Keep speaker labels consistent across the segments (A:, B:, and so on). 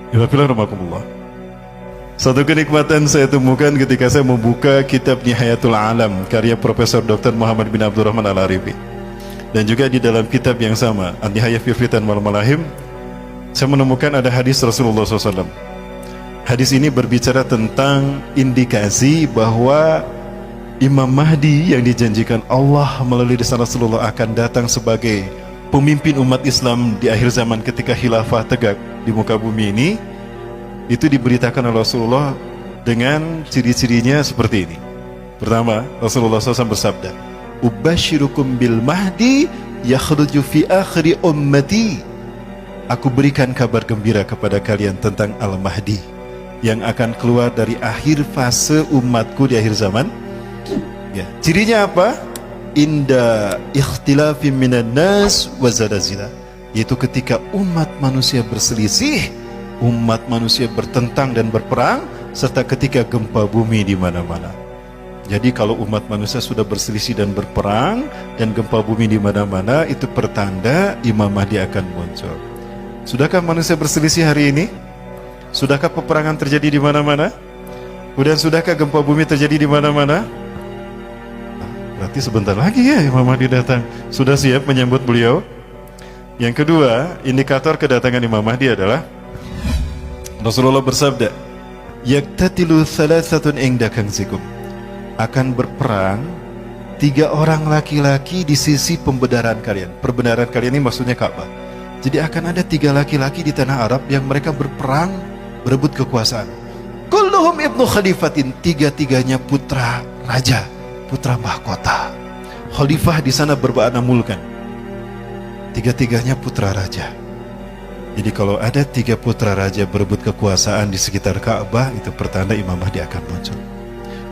A: Bismillahirrahmanirrahim. Satu kenikmatan saya temukan ketika saya membuka kitab Nihayatul Alam karya Profesor Dr. Muhammad bin Abdurrahman Al-Arifi, dan juga di dalam kitab yang sama An-Nihayah fi Fitan wal Malahim, saya menemukan ada hadis Rasulullah SAW. Hadis ini berbicara tentang indikasi bahwa Imam Mahdi yang dijanjikan Allah melalui lisan Rasulullah akan datang sebagai pemimpin umat Islam di akhir zaman ketika khilafah tegak di muka bumi ini. Itu diberitakan oleh Rasulullah dengan ciri-cirinya seperti ini. Pertama, Rasulullah SAW bersabda, "Ubashirukum bil mahdi yakhruju fi akhiri ummati." Aku berikan kabar gembira kepada kalian tentang Al-Mahdi yang akan keluar dari akhir fase umatku di akhir zaman. Ya, cirinya apa? Inda ikhtilafi minan nas wa zalazila, yaitu ketika umat manusia berselisih, umat manusia bertentang dan berperang, serta ketika gempa bumi di mana-mana. Jadi kalau umat manusia sudah berselisih dan berperang dan gempa bumi di mana-mana, itu pertanda Imam Mahdi akan muncul. Sudahkah manusia berselisih hari ini? Sudahkah peperangan terjadi di mana-mana? Kemudian sudahkah gempa bumi terjadi di mana-mana? Berarti sebentar lagi ya Imam Mahdi datang. Sudah siap menyambut beliau? Yang kedua, indikator kedatangan Imam Mahdi adalah Rasulullah bersabda, "Yaktatilu thalathatun inda kanzikum." Akan berperang 3 orang laki-laki di sisi pembenaran kalian. Pembenaran kalian ini maksudnya Ka'bah. Jadi akan ada 3 laki-laki di tanah Arab yang mereka berperang, berebut kekuasaan. Kulluhum ibnu khalifatin, 3-3-nya putra raja, putra mahkota. Khalifah di sana bermakna mulkan. 3-3-nya putra raja. Jadi kalau ada 3 putra raja berebut kekuasaan di sekitar Ka'bah, itu pertanda Imam Mahdi akan muncul.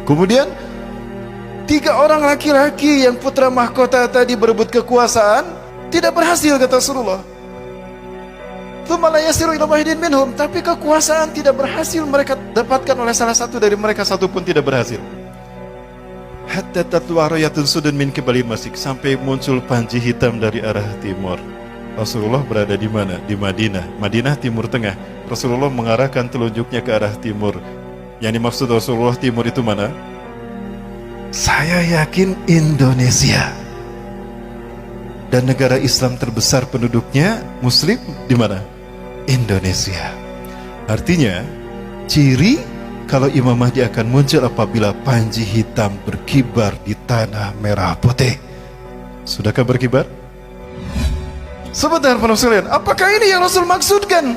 A: Kemudian 3 orang laki-laki yang putra mahkota tadi berebut kekuasaan tidak berhasil, kata Rasulullah. Tsumma la yasiru ila wahidin minhum, tapi kekuasaan tidak berhasil mereka dapatkan oleh salah satu dari mereka, satu pun tidak berhasil. Hatta tatlu'a rayatun sudun min qibalil masjid, sampai muncul panji hitam dari arah timur. Rasulullah berada di mana? Di Madinah. Madinah timur tengah. Rasulullah mengarahkan telunjuknya ke arah timur. Yang dimaksud Rasulullah timur itu mana? Saya yakin Indonesia. Dan negara Islam terbesar penduduknya Muslim di mana? Indonesia. Artinya, ciri kalau Imam Mahdi akan muncul apabila panji hitam berkibar di tanah merah putih. Sudahkah berkibar? Sebentar para sekalian, apakah ini yang Rasul maksudkan?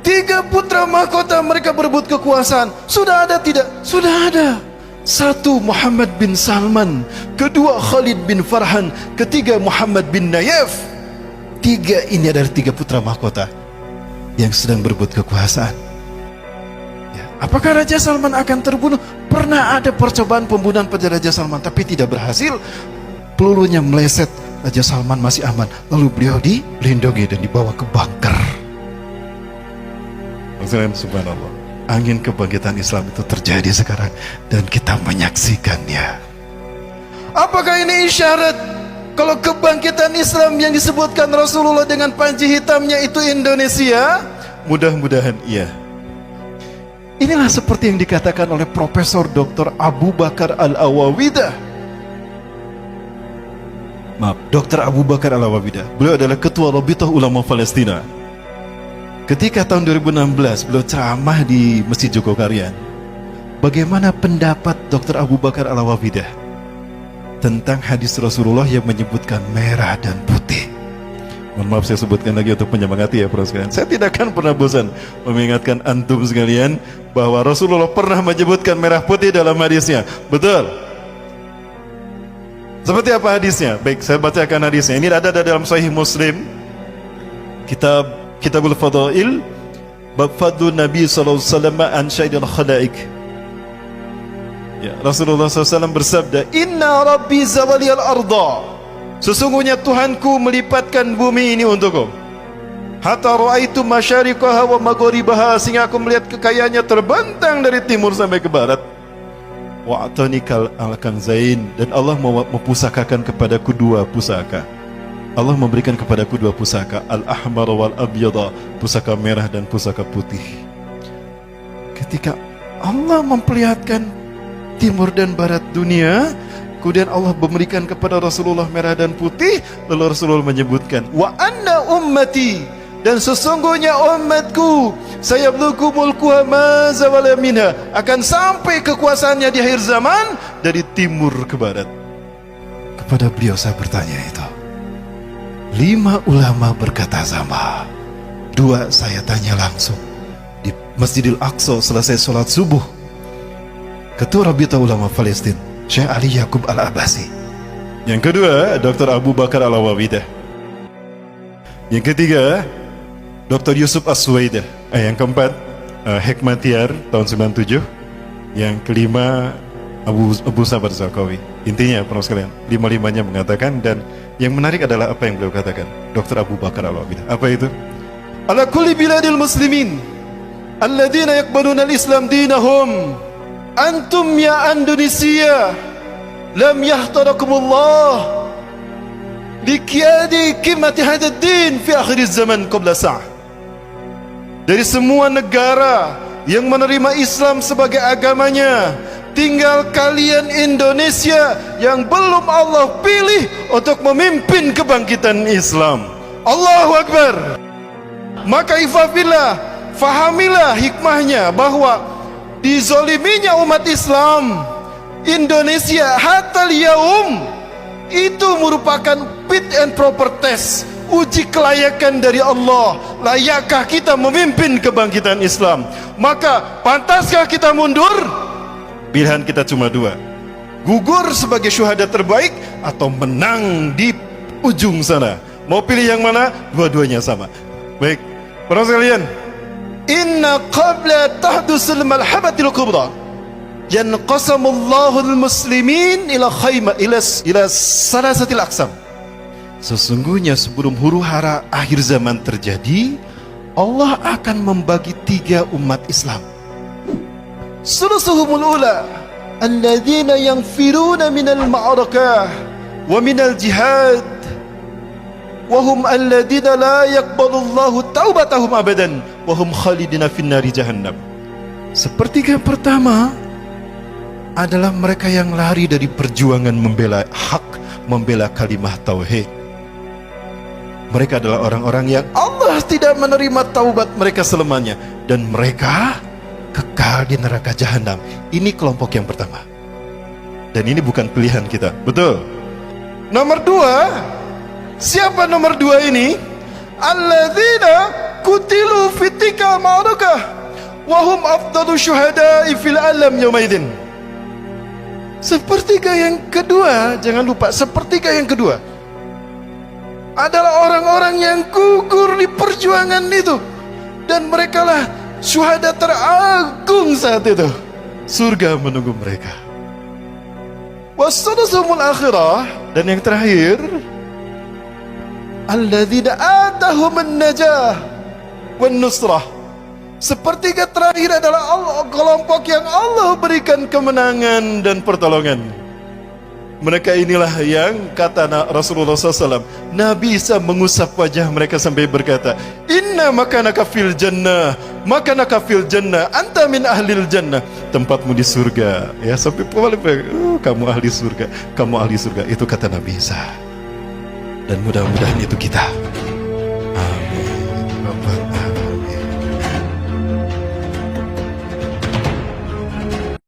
A: 3 putra mahkota mereka berebut kekuasaan. Sudah ada tidak? Sudah ada. 1 Muhammad bin Salman, kedua Khalid bin Farhan, ketiga Muhammad bin Nayef. 3 ini adalah 3 putra mahkota yang sedang berebut kekuasaan. Ya, apakah Raja Salman akan terbunuh? Pernah ada percobaan pembunuhan pada Raja Salman, tapi tidak berhasil. Pelurunya meleset, Raja Salman masih aman. Lalu beliau dilindungi dan dibawa ke bunker. Subhanallah, angin kebangkitan Islam itu terjadi sekarang dan kita menyaksikannya. Apakah ini isyarat kalau kebangkitan Islam yang disebutkan Rasulullah dengan panji hitamnya itu Indonesia? Mudah-mudahan iya. Inilah seperti yang dikatakan oleh Profesor Dr. Abu Bakar Al-Awawidah. Maaf, Dr. Abu Bakar Al-Awawidah. Beliau adalah Ketua Rabithah Ulama Palestina. Ketika tahun 2016 beliau ceramah di Masjid Jogokarian, bagaimana pendapat Dr. Abu Bakar Al-Awawidah tentang hadis Rasulullah yang menyebutkan merah dan putih? Mohon maaf saya sebutkan lagi untuk menyemangati ya para sekalian. Saya tidak akan pernah bosan mengingatkan antum sekalian bahwa Rasulullah pernah menyebutkan merah putih dalam hadisnya. Betul? Seperti apa hadisnya? Baik, saya bacakan hadisnya. Ini ada dalam Sahih Muslim, Kitabul Fadail, bab fadlu Nabi sallallahu alaihi wasallam an syaidil khalaik. Ya, Rasulullah SAW bersabda, "Inna Rabbi zawaliyal arda." Sesungguhnya Tuhanku melipatkan bumi ini untukku. Hatta ra'aitu masyariqaha wa magharibaha, sehingga aku melihat kekayaannya terbentang dari timur sampai ke barat. Wa'atanikal al-kanzain, dan Allah mempusakakan kepadaku 2 pusaka. Allah memberikan kepadaku dua pusaka, al-ahmar wal abyada, pusaka merah dan pusaka putih. Ketika Allah memperlihatkan timur dan barat dunia, kemudian Allah memberikan kepada Rasulullah merah dan putih, lalu Rasulullah menyebutkan, wa anna ummati, dan sesungguhnya umatku, sayabluku mulkuha ma zawala minha, akan sampai kekuasaannya di akhir zaman dari timur ke barat. Kepada beliau saya bertanya itu. 5 ulama berkata sama. 2 saya tanya langsung di Masjidil Aqsa selesai sholat subuh. Ketua Rabita Ulama Palestina, Syekh Ali Yaqub Al-Abbasi. Yang kedua, Dr. Abu Bakar Al-Awawidah. Yang ketiga, Dr. Yusuf As-Suwaidah. Yang keempat, Hekmatyar tahun 97. Yang kelima, Abu Sabar Zarqawi. Intinya, para sekalian, 5-5-nya mengatakan, dan yang menarik adalah apa yang beliau katakan, Dr. Abu Bakar Al-Awawidah. Apa itu? Ala kulli biladil muslimin alladhina yaqbaluna al-islam dinahum, antum ya Indonesia lam yahtarakumullah liqiyadi qimati hadha ad-din fi akhir zaman qabla sa'ah. Dari semua negara yang menerima Islam sebagai agamanya, tinggal kalian Indonesia yang belum Allah pilih untuk memimpin kebangkitan Islam. Allahu Akbar. Maka ifafillah, fahamilah hikmahnya bahwa dizoliminya umat Islam Indonesia hatta yaum itu merupakan fit and proper test, uji kelayakan dari Allah. Layakkah kita memimpin kebangkitan Islam? Maka pantaskah kita mundur? Pilihan kita cuma 2, gugur sebagai syuhada terbaik atau menang di ujung sana. Mau pilih yang mana? Dua-duanya sama. Baik, para sekalian, inna qabla tahdusul malhabatil kubra yanqasamullahu al-muslimin ila khayma ila salasatil aqsam. Sesungguhnya sebelum huru-hara akhir zaman terjadi, Allah akan membagi 3 umat Islam. Sulusuhumul ula alladzina yanfiruna minal ma'arakah wa minal jihad wa hum alladzina la yaqbalullahu taubatahum abadan wa hum khalidina finnari jahannam. Sepertiga pertama adalah mereka yang lari dari perjuangan membela hak, membela kalimah tauhid. Mereka adalah orang-orang yang Allah tidak menerima taubat mereka selamanya, dan mereka kekal di neraka jahanam. Ini kelompok yang pertama. Dan ini bukan pilihan kita. Betul. Nomor 2, siapa nomor 2 ini? Alladzina kutilu fitika ma'arakah wa hum afdalu syuhada'i fil alam yaumaidin. Sepertiga yang kedua, jangan lupa, sepertiga yang kedua adalah orang-orang yang gugur di perjuangan itu, dan mereka lah syuhada teragung saat itu. Surga menunggu mereka. Wassadusumul akhirah, dan yang terakhir, alladzina atahumun najah wan nusrah. Sepertiga terakhir adalah kelompok yang Allah berikan kemenangan dan pertolongan. Mereka inilah yang kata Rasulullah SAW, Nabi Isa mengusap wajah mereka sampai berkata, inna makanaka fil jannah, makanaka fil jannah, anta min ahlil jannah. Tempatmu di surga. Ya, sampai kamu ahli surga, kamu ahli surga. Itu kata Nabi Isa. Dan mudah-mudahan itu kita.